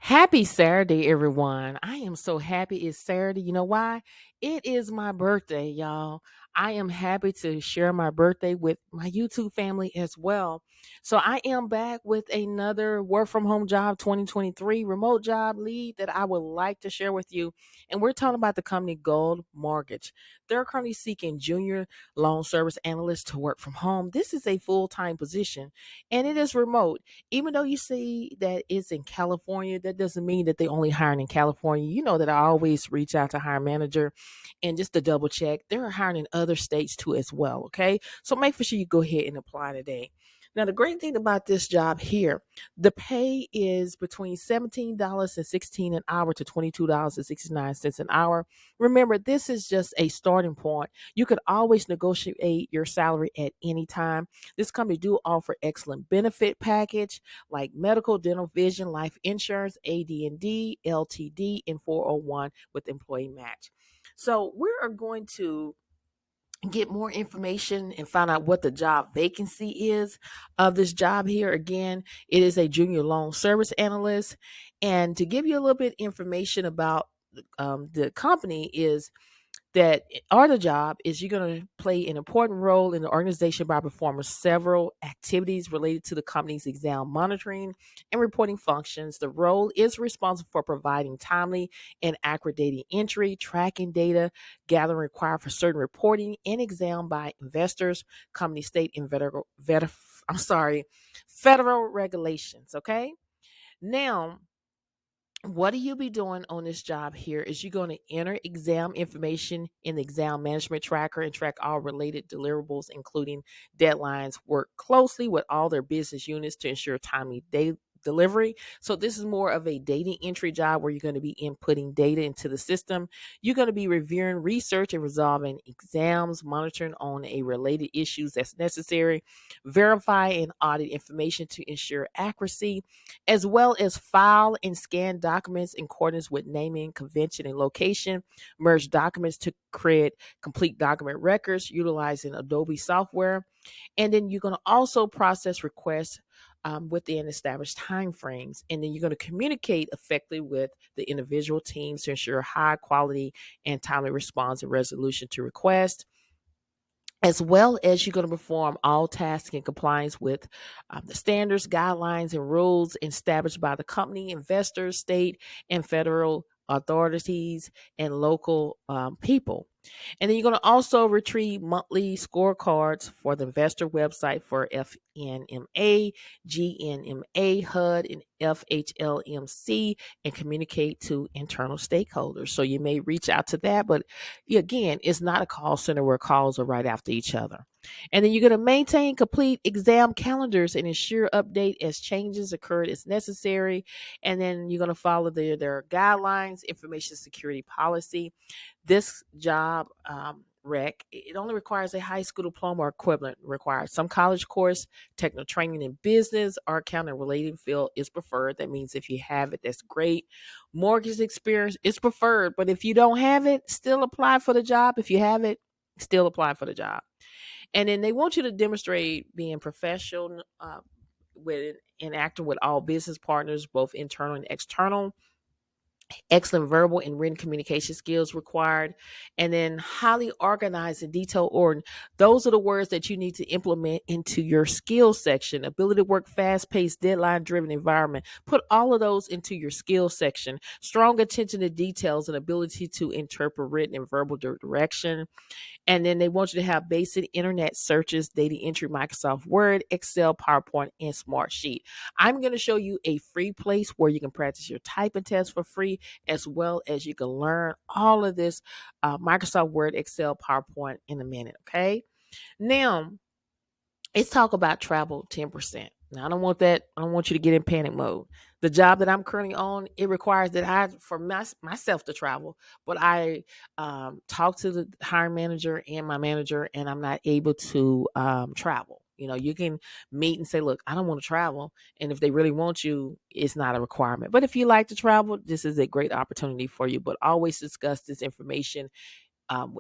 Happy Saturday, everyone. I am so happy it's Saturday. You know why? It is my birthday, y'all. I am happy to share my birthday with my YouTube family as well. So I am back with another work from home job 2023 remote job lead that I would like to share with you. And we're talking about the company Gold Mortgage. They're currently seeking junior loan service analysts to work from home. This is a full-time position and it is remote. Even though you see that it's in California, that doesn't mean that they only hiring in California. You know that I always reach out to hire manager and just to double check, they're hiring in other states too as well. Okay. So make sure you go ahead and apply today. Now, the great thing about this job here, the pay is between $17.16 an hour to $22.69 an hour. Remember, this is just a starting point. You could always negotiate your salary at any time. This company do offer excellent benefit package like medical, dental, vision, life insurance, AD&D, LTD, and 401 with employee match. So we are going to get more information and find out what the job vacancy is of this job here. Again, it is a junior loan service analyst. And to give you a little bit information about the company is that are the job is you're going to play an important role in the organization by performing several activities related to the company's exam monitoring and reporting functions. The role is responsible for providing timely and accurate data entry, tracking data, gathering required for certain reporting and exam by investors, company, state, and federal regulations. Okay. Now, what do you be doing on this job here is you're going to enter exam information in the exam management tracker and track all related deliverables, including deadlines, work closely with all their business units to ensure timely delivery. So this is more of a data entry job where you're going to be inputting data into the system. You're going to be reviewing research and resolving exams, monitoring on a related issues that's necessary, verify and audit information to ensure accuracy, as well as file and scan documents in accordance with naming, convention, and location, merge documents to create complete document records utilizing Adobe software. And then you're going to also process requests within established time frames. And then you're going to communicate effectively with the individual teams to ensure high quality and timely response and resolution to requests, as well as you're going to perform all tasks in compliance with the standards, guidelines, and rules established by the company, investors, state, and federal authorities, and local people. And then you're going to also retrieve monthly scorecards for the investor website for FNMA, GNMA, HUD, and FHLMC, and communicate to internal stakeholders. So you may reach out to that, but again, it's not a call center where calls are right after each other. And then you're going to maintain complete exam calendars and ensure update as changes occurred as necessary. And then you're going to follow their guidelines, information security policy. This job it only requires a high school diploma or equivalent required. Some college course, technical training in business or accounting related field is preferred. That means if you have it, that's great. Mortgage experience is preferred, but if you don't have it, still apply for the job. If you have it, still apply for the job. And then they want you to demonstrate being professional with and acting with all business partners, both internal and external. Excellent verbal and written communication skills required, and then highly organized and detail order. Those are the words that you need to implement into your skills section. Ability to work fast-paced, deadline-driven environment. Put all of those into your skills section. Strong attention to details and ability to interpret written and verbal direction. And then they want you to have basic internet searches, data entry, Microsoft Word, Excel, PowerPoint, and Smartsheet. I'm going to show you a free place where you can practice your typing test for free, as well as you can learn all of this Microsoft Word, Excel, PowerPoint in a minute. Okay. Now, let's talk about travel 10%. Now, I don't want that. I don't want you to get in panic mode. The job that I'm currently on, it requires that myself to travel, but I talk to the hiring manager and my manager, and I'm not able to travel. You know, you can meet and say, look, I don't want to travel. And if they really want you, it's not a requirement. But if you like to travel, this is a great opportunity for you. But always discuss this information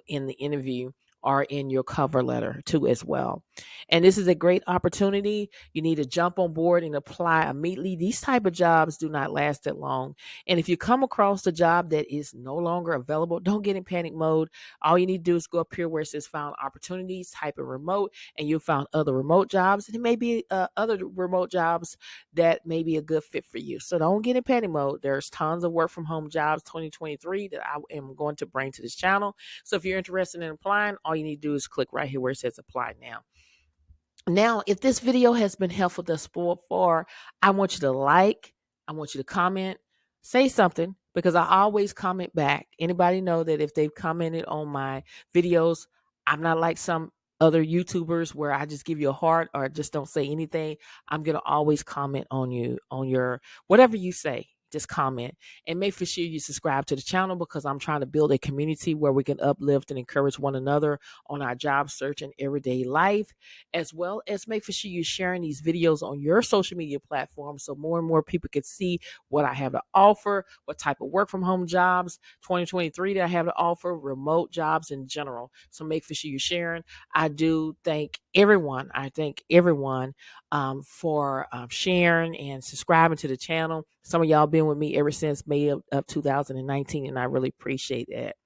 in the interview or in your cover letter too as well. And this is a great opportunity. You need to jump on board and apply immediately. These type of jobs do not last that long. And if you come across a job that is no longer available, don't get in panic mode. All you need to do is go up here where it says found opportunities, type in remote, and you'll find other remote jobs. And it may be other remote jobs that may be a good fit for you. So don't get in panic mode. There's tons of work from home jobs 2023 that I am going to bring to this channel. So if you're interested in applying, all you need to do is click right here where it says apply now. Now, if this video has been helpful thus far, I want you to like, I want you to comment, say something, because I always comment back. Anybody know that if they've commented on my videos, I'm not like some other YouTubers where I just give you a heart or just don't say anything. I'm going to always comment on you, on your, whatever you say. Just comment and make sure you subscribe to the channel, because I'm trying to build a community where we can uplift and encourage one another on our job search and everyday life, as well as make sure you're sharing these videos on your social media platforms so more and more people can see what I have to offer, what type of work from home jobs 2023 that I have to offer, remote jobs in general. So make sure you're sharing. I do thank everyone. I thank everyone for sharing and subscribing to the channel. Some of y'all been with me ever since May of 2019, and I really appreciate that.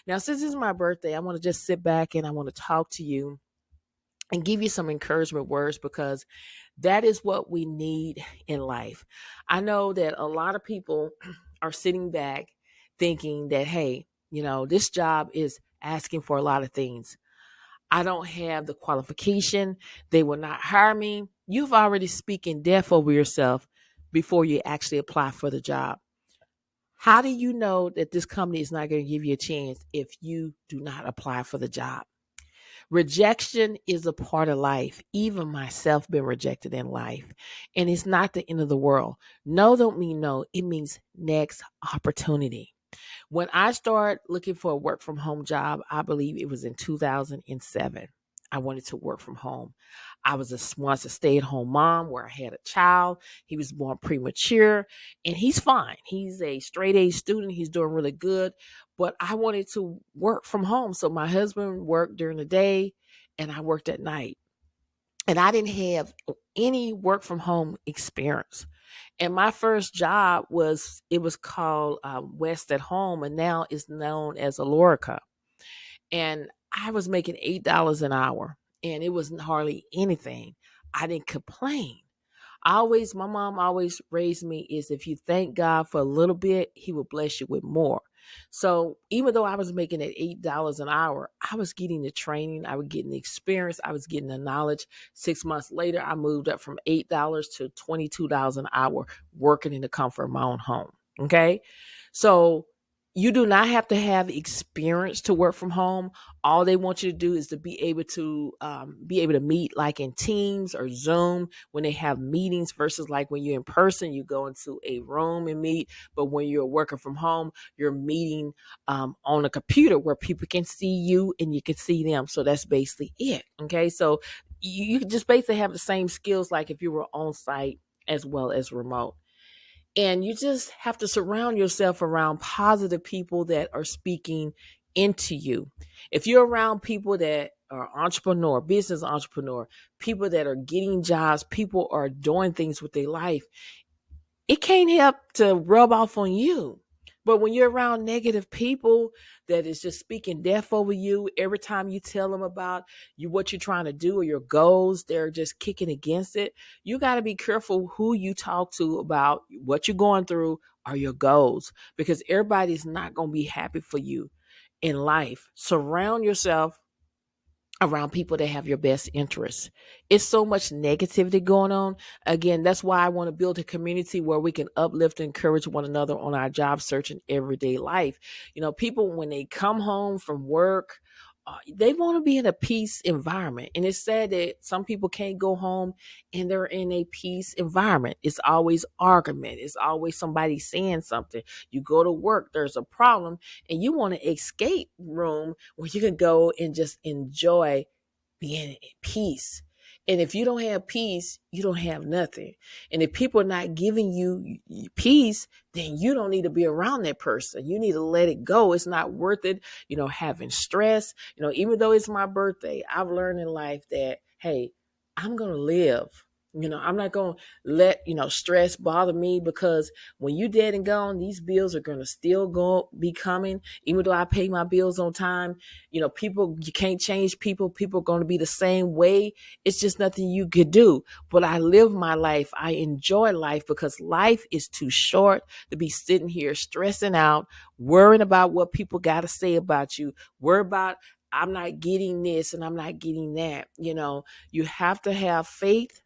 Now, since it's my birthday, I want to just sit back and I want to talk to you and give you some encouragement words, because that is what we need in life. I know that a lot of people are sitting back thinking that, hey, this job is asking for a lot of things. I don't have the qualification. They will not hire me. You've already speaking death over yourself before you actually apply for the job. How do you know that this company is not going to give you a chance if you do not apply for the job? Rejection is a part of life. Even myself been rejected in life. And it's not the end of the world. No don't mean no. It means next opportunity. When I started looking for a work from home job, I believe it was in 2007. I wanted to work from home. I was once a stay-at-home mom where I had a child. He was born premature, and he's fine. He's a straight-A student. He's doing really good. But I wanted to work from home. So my husband worked during the day, and I worked at night. And I didn't have any work from home experience. And my first job was called West at Home, and now it's known as Alorica. And I was making $8 an hour, and it wasn't hardly anything. I didn't complain. My mom always raised me is if you thank God for a little bit, he will bless you with more. So even though I was making it $8 an hour, I was getting the training, I was getting the experience, I was getting the knowledge. 6 months later, I moved up from $8 to $22 an hour working in the comfort of my own home. Okay. So you do not have to have experience to work from home. All they want you to do is to be able to meet like in Teams or Zoom when they have meetings, versus like when you're in person, you go into a room and meet. But when you're working from home, you're meeting on a computer where people can see you and you can see them. So that's basically it. Okay, so you just basically have the same skills like if you were on site as well as remote. And you just have to surround yourself around positive people that are speaking into you. If you're around people that are entrepreneur, business entrepreneur, people that are getting jobs, people are doing things with their life, it can't help to rub off on you. But when you're around negative people that is just speaking death over you, every time you tell them about what you're trying to do or your goals, they're just kicking against it. You got to be careful who you talk to about what you're going through or your goals, because everybody's not going to be happy for you in life. Surround yourself around people that have your best interests. It's so much negativity going on. Again, that's why I want to build a community where we can uplift and encourage one another on our job search and everyday life. People, when they come home from work, they want to be in a peace environment. And it's sad that some people can't go home and they're in a peace environment. It's always argument. It's always somebody saying something. You go to work, there's a problem, and you want to escape room where you can go and just enjoy being in peace. And if you don't have peace, you don't have nothing. And if people are not giving you peace, then you don't need to be around that person. You need to let it go. It's not worth it, having stress. Even though it's my birthday, I've learned in life that, hey, I'm going to live. I'm not going to let, stress bother me, because when you dead and gone, these bills are going to still be coming. Even though I pay my bills on time, people, you can't change people. People are going to be the same way. It's just nothing you could do. But I live my life. I enjoy life, because life is too short to be sitting here stressing out, worrying about what people got to say about you, worry about I'm not getting this and I'm not getting that. You have to have faith.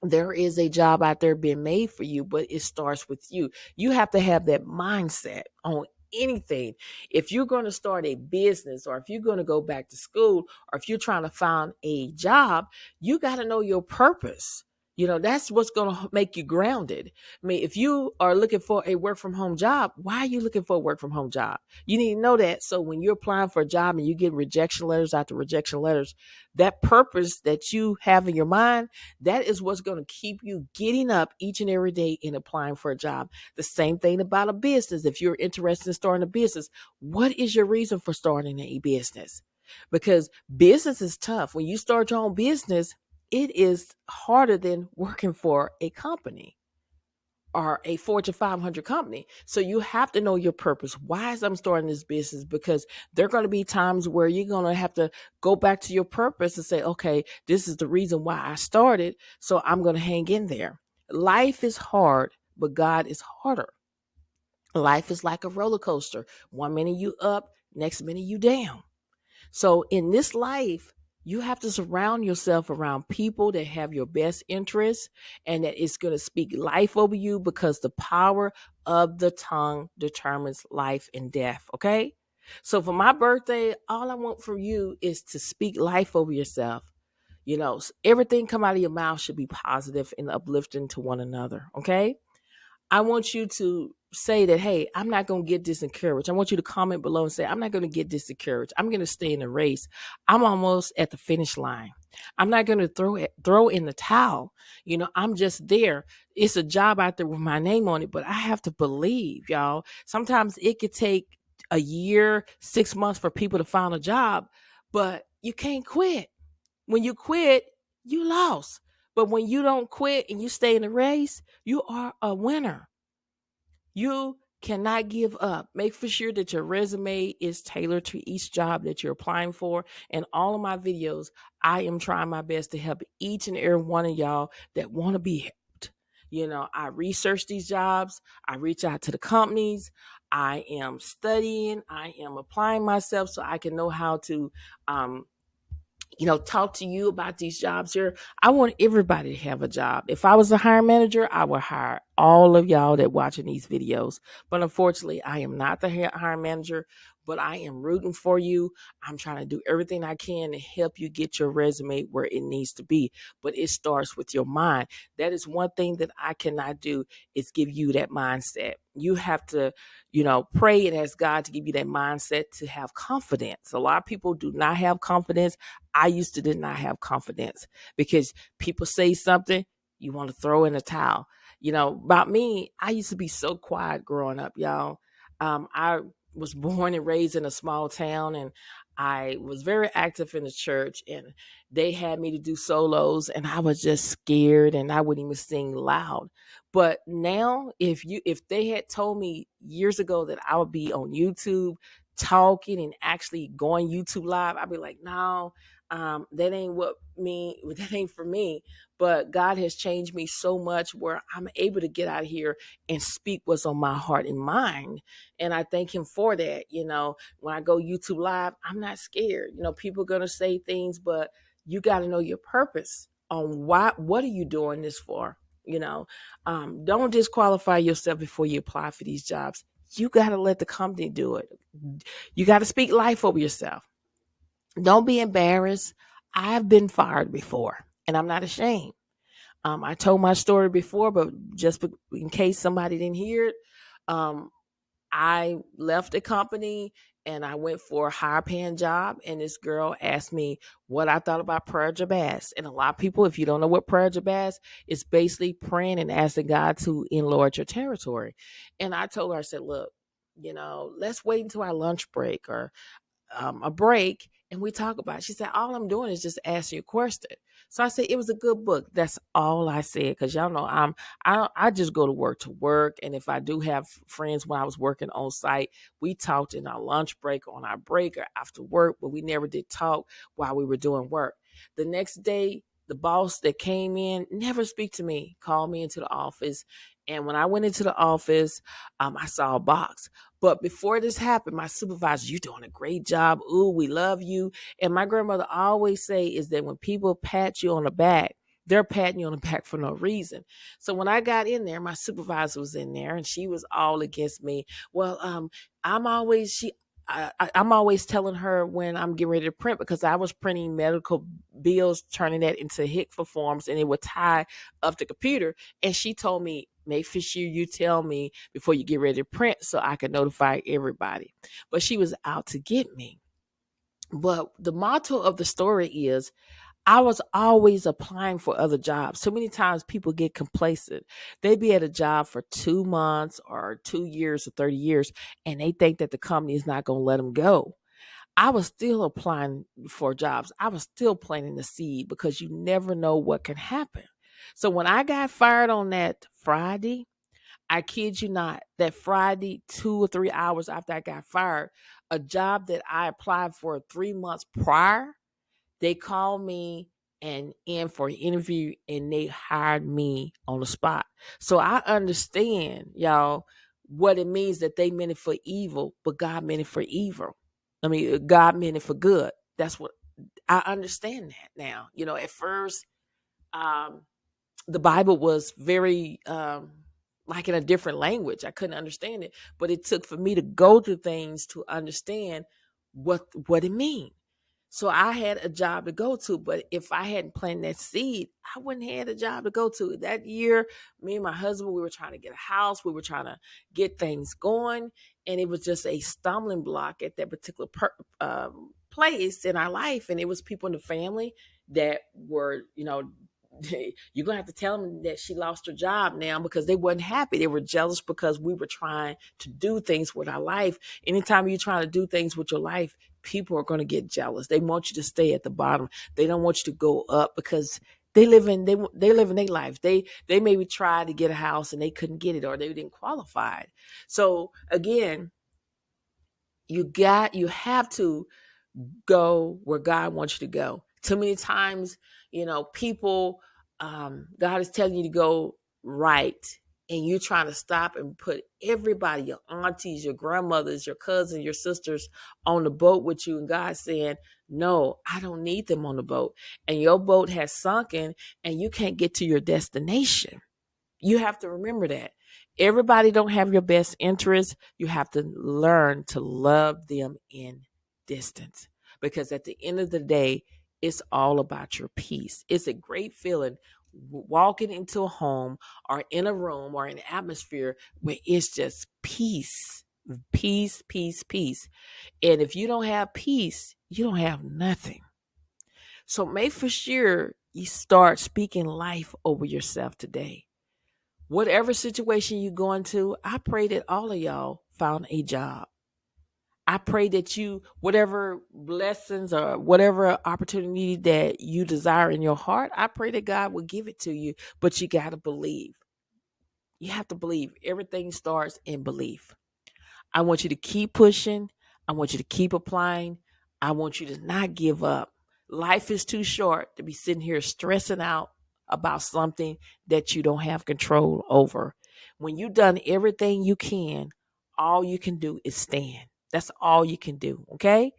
There is a job out there being made for you, but it starts with you. You have to have that mindset on anything. If you're going to start a business, or if you're going to go back to school, or if you're trying to find a job, you got to know your purpose. That's what's going to make you grounded. I mean, if you are looking for a work from home job, why are you looking for a work from home job? You need to know that. So when you're applying for a job and you get rejection letters after rejection letters, that purpose that you have in your mind, that is what's going to keep you getting up each and every day and applying for a job. The same thing about a business. If you're interested in starting a business, what is your reason for starting a business? Because business is tough. When you start your own business, it is harder than working for a company or a Fortune 500 company. So you have to know your purpose. Why is I'm starting this business? Because there are going to be times where you're going to have to go back to your purpose and say, okay, this is the reason why I started. So I'm going to hang in there. Life is hard, but God is harder. Life is like a roller coaster. One minute you up, next minute you down. So in this life, you have to surround yourself around people that have your best interests and that is going to speak life over you, because the power of the tongue determines life and death. Okay. So for my birthday, all I want from you is to speak life over yourself. Everything come out of your mouth should be positive and uplifting to one another. Okay. I want you to say that, hey, I'm not going to get discouraged. I want you to comment below and say, I'm not going to get discouraged. I'm going to stay in the race. I'm almost at the finish line. I'm not going to throw in the towel. I'm just there. It's a job out there with my name on it, but I have to believe, y'all. Sometimes it could take a year, 6 months for people to find a job, but you can't quit. When you quit, you lost. But when you don't quit and you stay in the race, you are a winner. You cannot give up. Make for sure that your resume is tailored to each job that you're applying for. And all of my videos, I am trying my best to help each and every one of y'all that want to be helped. I research these jobs. I reach out to the companies. I am studying. I am applying myself so I can know how to talk to you about these jobs here. I want everybody to have a job. If I was a hiring manager, I would hire all of y'all that watching these videos. But unfortunately, I am not the hiring manager, but I am rooting for you. I'm trying to do everything I can to help you get your resume where it needs to be. But it starts with your mind. That is one thing that I cannot do, is give you that mindset. You have to, pray and ask God to give you that mindset to have confidence. A lot of people do not have confidence. I used to did not have confidence, because people say something, you want to throw in a towel. About me, I used to be so quiet growing up, y'all. I was born and raised in a small town, and I was very active in the church, and they had me to do solos, and I was just scared, and I wouldn't even sing loud. But now, if they had told me years ago that I would be on YouTube talking and actually going YouTube live, I'd be like, no, that ain't for me. But God has changed me so much where I'm able to get out here and speak what's on my heart and mind. And I thank him for that. When I go YouTube live, I'm not scared. People are going to say things, but you got to know your purpose on what are you doing this for? Don't disqualify yourself before you apply for these jobs. You got to let the company do it. You got to speak life over yourself. Don't be embarrassed. I've been fired before, and I'm not ashamed. I told my story before, but just in case somebody didn't hear it, um, I left a company and I went for a higher paying job. And this girl asked me what I thought about prayer jabaz. And a lot of people, if you don't know what prayer jabaz is, basically praying and asking God to enlarge your territory. And I told her, I said, look, let's wait until our lunch break or a break, and we talk about it. She said, all I'm doing is just asking you a question. So I said, it was a good book. That's all I said. Cause y'all know I just go to work. And if I do have friends when I was working on site, we talked in our lunch break, on our break, or after work, but we never did talk while we were doing work. The next day, the boss that came in never speak to me, called me into the office. And when I went into the office, I saw a box. But before this happened, my supervisor, you're doing a great job. Ooh, we love you. And my grandmother always say is that when people pat you on the back, they're patting you on the back for no reason. So when I got in there, my supervisor was in there and she was all against me. Well, I'm always she I'm always telling her when I'm getting ready to print, because I was printing medical bills, turning that into HICFA forms, and it would tie up the computer. And she told me, make sure you tell me before you get ready to print so I can notify everybody. But she was out to get me. But the motto of the story is, I was always applying for other jobs. So many times people get complacent. They be at a job for 2 months or 2 years or 30 years, and they think that the company is not going to let them go. I was still applying for jobs. I was still planting the seed, because you never know what can happen. So when I got fired on that Friday, I kid you not, that Friday, 2 or 3 hours after I got fired, a job that I applied for 3 months prior, they called me and in for an interview, and they hired me on the spot. So I understand, y'all, what it means that they meant it for evil, but God meant it for evil. I mean, God meant it for good. That's what I understand that now. At first, um, the Bible was very like in a different language. I couldn't understand it, but it took for me to go through things to understand what it means. So I had a job to go to, but if I hadn't planted that seed, I wouldn't have had a job to go to. That year, me and my husband, we were trying to get a house. We were trying to get things going, and it was just a stumbling block at that particular place in our life. And it was people in the family that were, you're gonna have to tell them that she lost her job now, because they wasn't happy. They were jealous because we were trying to do things with our life. Anytime you're trying to do things with your life, people are going to get jealous. They want you to stay at the bottom. They don't want you to go up, because they live in their life. They maybe tried to get a house and they couldn't get it, or they didn't qualify. So again, you have to go where God wants you to go. Too many times, people, God is telling you to go right, and you're trying to stop and put everybody, your aunties, your grandmothers, your cousins, your sisters on the boat with you. And God's saying, no, I don't need them on the boat. And your boat has sunken and you can't get to your destination. You have to remember that. Everybody don't have your best interest. You have to learn to love them in distance, because at the end of the day, it's all about your peace. It's a great feeling walking into a home or in a room or an atmosphere where it's just peace, peace, peace, peace. And if you don't have peace, you don't have nothing. So make for sure you start speaking life over yourself today. Whatever situation you go into, I pray that all of y'all found a job. I pray that you, whatever blessings or whatever opportunity that you desire in your heart, I pray that God will give it to you. But you got to believe. You have to believe. Everything starts in belief. I want you to keep pushing. I want you to keep applying. I want you to not give up. Life is too short to be sitting here stressing out about something that you don't have control over. When you've done everything you can, all you can do is stand. That's all you can do. Okay?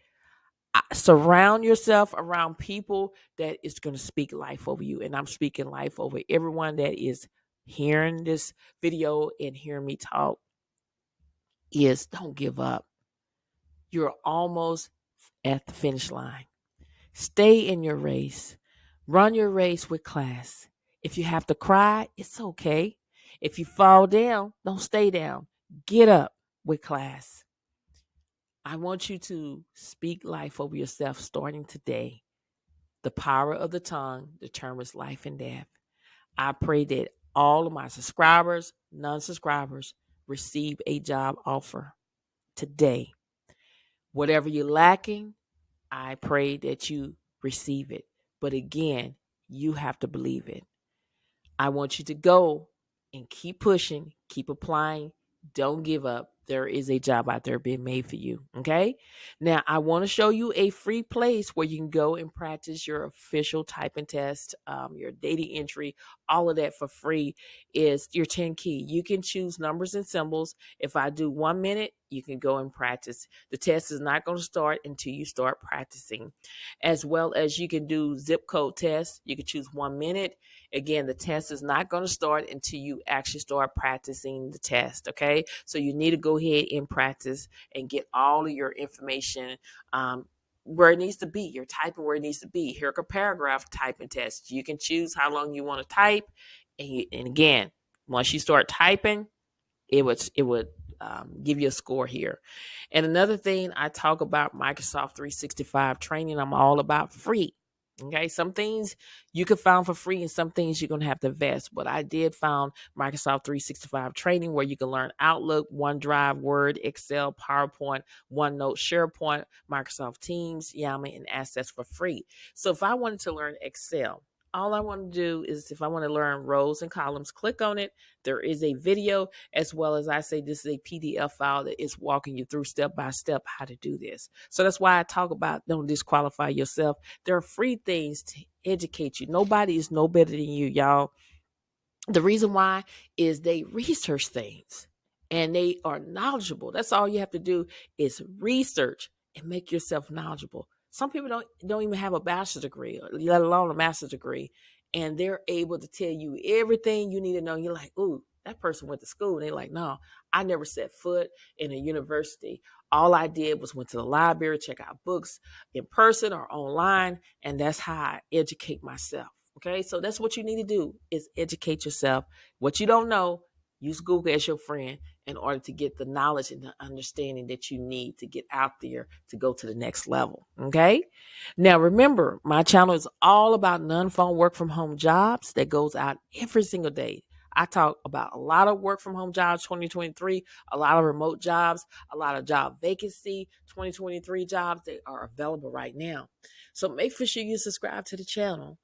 Surround yourself around people that is going to speak life over you. And I'm speaking life over everyone that is hearing this video and hearing me talk. Is don't give up. You're almost at the finish line. Stay in your race. Run your race with class. If you have to cry, it's okay. If you fall down, don't stay down. Get up with class. I want you to speak life over yourself starting today. The power of the tongue determines life and death. I pray that all of my subscribers, non-subscribers, receive a job offer today. Whatever you're lacking, I pray that you receive it. But again, you have to believe it. I want you to go and keep pushing, keep applying. Don't give up. There is a job out there being made for you. Okay. Now, I want to show you a free place where you can go and practice your official typing test, your data entry, all of that for free. Is your 10 key. You can choose numbers and symbols. If I do 1 minute, you can go and practice. The test is not going to start until you start practicing. As well as you can do zip code tests. You can choose 1 minute. Again, the test is not going to start until you actually start practicing the test. Okay. So you need to go ahead and practice and get all of your information where it needs to be. You're typing where it needs to be. Here are a paragraph typing test. You can choose how long you want to type. And again, once you start typing, it would give you a score here. And another thing, I talk about Microsoft 365 training. I'm all about free. Okay, some things you can find for free, and some things you're gonna have to invest. But I did found Microsoft 365 training where you can learn Outlook, OneDrive, Word, Excel, PowerPoint, OneNote, SharePoint, Microsoft Teams, Yammer, and Access for free. So if I wanted to learn Excel, all I want to do is, if I want to learn rows and columns, click on it. There is a video, as well as I say this is a PDF file that is walking you through step by step how to do this. So that's why I talk about don't disqualify yourself. There are free things to educate you. Nobody is no better than you, y'all. The reason why is they research things and they are knowledgeable. That's all you have to do is research and make yourself knowledgeable. Some people don't even have a bachelor's degree, let alone a master's degree, and they're able to tell you everything you need to know. You're like, ooh, that person went to school. And they're like, no, I never set foot in a university. All I did was went to the library, check out books in person or online, and that's how I educate myself. Okay, so that's what you need to do is educate yourself. What you don't know, use Google as your friend in order to get the knowledge and the understanding that you need to get out there to go to the next level. Okay, now remember, my channel is all about non-phone work from home jobs that goes out every single day. I talk about a lot of work from home jobs 2023, a lot of remote jobs, a lot of job vacancy 2023 jobs that are available right now. So make sure you subscribe to the channel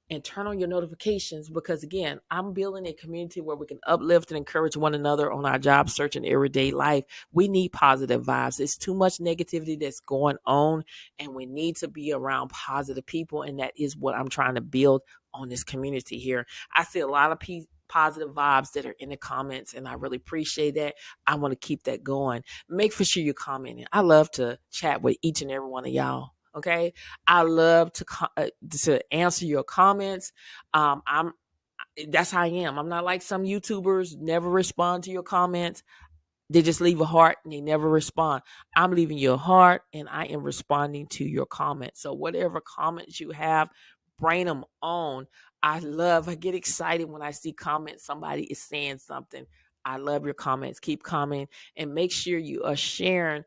and turn on your notifications, because again, I'm building a community where we can uplift and encourage one another on our job search and everyday life. We need positive vibes. It's too much negativity that's going on, and we need to be around positive people, and that is what I'm trying to build on this community here. I see a lot of positive vibes that are in the comments, and I really appreciate that. I want to keep that going. Make sure you're commenting. I love to chat with each and every one of y'all. Okay, I love to answer your comments. I'm That's how I am. I'm not like some YouTubers never respond to your comments. They just leave a heart and they never respond. I'm leaving you a heart and I am responding to your comments. So whatever comments you have, bring them on. I get excited when I see comments. Somebody is saying something. I love your comments. Keep commenting and make sure you are sharing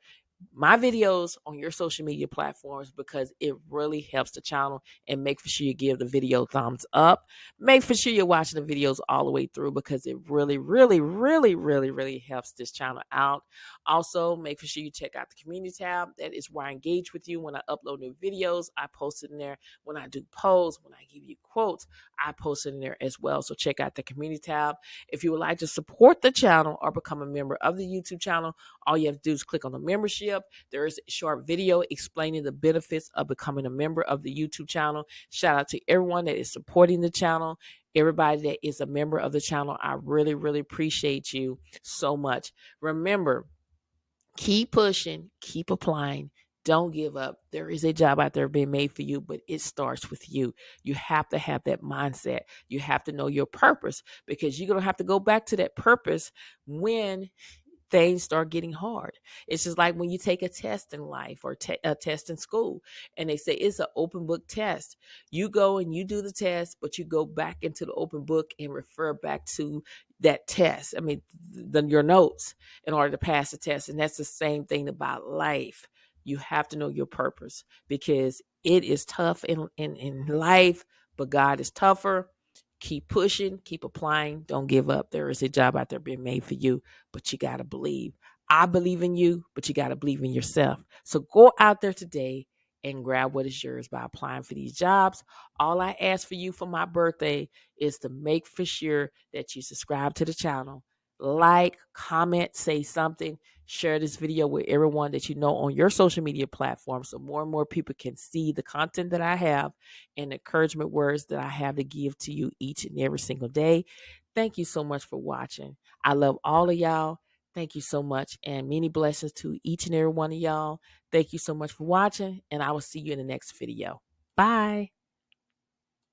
my videos on your social media platforms, because it really helps the channel. And make sure you give the video thumbs up. Make sure you're watching the videos all the way through, because it really, really, really, really, really helps this channel out. Also, make sure you check out the community tab. That is where I engage with you when I upload new videos. I post it in there. When I do polls, when I give you quotes, I post it in there as well. So check out the community tab. If you would like to support the channel or become a member of the YouTube channel, all you have to do is click on the membership. There is a short video explaining the benefits of becoming a member of the YouTube channel. Shout out to everyone that is supporting the channel. Everybody that is a member of the channel, I really, really appreciate you so much. Remember, keep pushing, keep applying. Don't give up. There is a job out there being made for you, but it starts with you. You have to have that mindset. You have to know your purpose, because you're going to have to go back to that purpose when things start getting hard. It's just like when you take a test in life or a test in school, and they say it's an open book test. You go and you do the test, but you go back into the open book and refer back to that test. I mean, your notes in order to pass the test. And that's the same thing about life. You have to know your purpose, because it is tough in life, but God is tougher. Keep pushing, keep applying. Don't give up. There is a job out there being made for you, but you got to believe. I believe in you, but you got to believe in yourself. So go out there today and grab what is yours by applying for these jobs. All I ask for you for my birthday is to make for sure that you subscribe to the channel, like, comment, say something, share this video with everyone that you know on your social media platform so more and more people can see the content that I have and encouragement words that I have to give to you each and every single day. Thank you so much for watching. I love all of y'all. Thank you so much, and many blessings to each and every one of y'all. Thank you so much for watching, and I will see you in the next video. Bye.